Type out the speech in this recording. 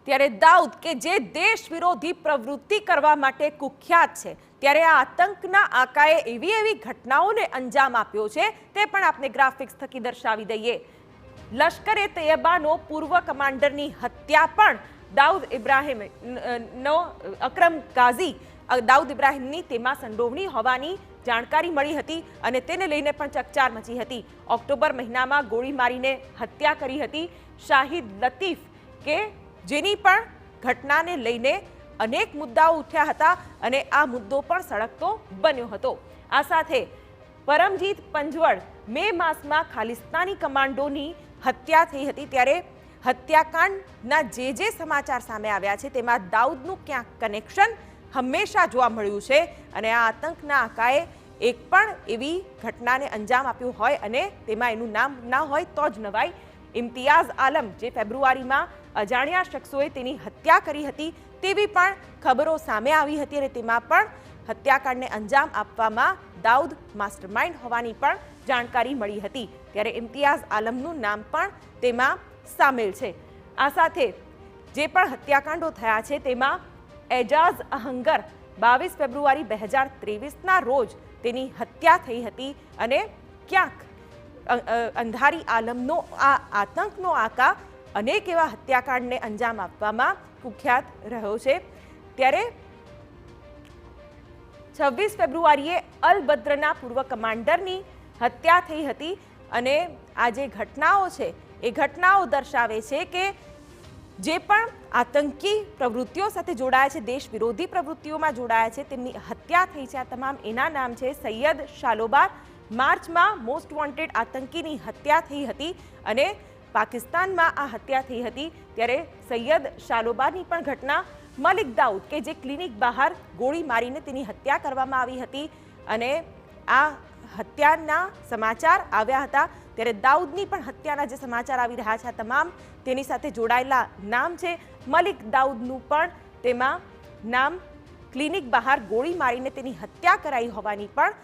ત્યારે દાઉદ કે જે દેશ વિરોધી પ્રવૃત્તિ કરવા માટે કુખ્યાત છે, ત્યારે આ આતંકના આકાએ એવી ઘટનાઓને અંજામ આપ્યો છે તે પણ આપણે ગ્રાફિક્સ થકી દર્શાવી દઈએ। લશ્કરે તૈયબાનો પૂર્વ કમાન્ડરની હત્યા પણ દાઉદ ઇબ્રાહિમનો અકરમ ગાઝી દાઉદ ઇબ્રાહિમની તેમાં સંડોવણી હોવાની જાણકારી મળી હતી અને તેને લઈને પણ ચકચાર મચી હતી। ઓક્ટોબર મહિનામાં ગોળી મારીને હત્યા કરી હતી શાહિદ લતીફ કે જેની પણ ઘટનાને લઈને અનેક મુદ્દાઓ ઉઠ્યા હતા અને આ મુદ્દો પણ સળગતો બન્યો હતો। આ સાથે પરમજીત પંજવડ મે માસમાં ખાલિસ્તાની કમાન્ડોની હત્યા થઈ હતી, ત્યારે હત્યાકાંડના જે સમાચાર સામે આવ્યા છે તેમાં દાઉદનું ક્યાંક કનેક્શન હંમેશા જોવા મળ્યું છે અને આ આતંકના આકાએ એક પણ એવી ઘટનાને અંજામ આપ્યો હોય અને તેમાં એનું નામ ના હોય તો જ નવાય। ઇમ્તિયાઝ આલમ જે ફેબ્રુઆરીમાં અજાણ્યા શખ્સોએ તેની હત્યા કરી હતી તેવી પણ ખબરો સામે આવી હતી અને તેમાં પણ હત્યાકાંડને અંજામ આપવામાં દાઉદ માસ્ટરમાઇન્ડ હોવાની પણ જાણકારી મળી હતી, ત્યારે ઇમ્તિયાઝ આલમનું નામ પણ તેમાં સામેલ છે। આ સાથે જે પણ હત્યાકાંડો થયા છે તેમાં એજાઝ અહંગર 22 ફેબ્રુઆરી 2023ના રોજ તેની હત્યા થઈ હતી અને ક્યાંક અંધારી આલમનો આ આતંકનો આકા અનેક એવા હત્યાકાંડને અંજામ આપવામાં કુખ્યાત રહ્યો છે। ત્યારે 26 ફેબ્રુઆરીએ અલ બદ્રના પૂર્વ કમાન્ડરની હત્યા થઈ હતી અને આ જે ઘટનાઓ છે એ ઘટનાઓ દર્શાવે છે કે જે પણ આતંકી પ્રવૃત્તિઓ સાથે જોડાયા છે, દેશ વિરોધી પ્રવૃત્તિઓમાં જોડાયા છે, તેમની હત્યા થઈ છે। આ તમામ એના નામ છે સૈયદ શાલોબાર। માર્ચમાં મોસ્ટ વોન્ટેડ આતંકીની હત્યા થઈ હતી અને પાકિસ્તાનમાં આ હત્યા થઈ હતી, ત્યારે સૈયદ શાલોબારની પણ ઘટના મલિક દાઉદ કે જે ક્લિનિક બહાર ગોળી મારીને તેની હત્યા કરવામાં આવી હતી અને આ હત્યાના સમાચાર આવ્યા હતા, ત્યારે દાઉદની પણ હત્યાના જે સમાચાર આવી રહ્યા છે તમામ તેની સાથે જોડાયેલા નામ છે। મલિક દાઉદનું પણ તેમાં નામ ક્લિનિક બહાર ગોળી મારીને તેની હત્યા કરાઈ હોવાની પણ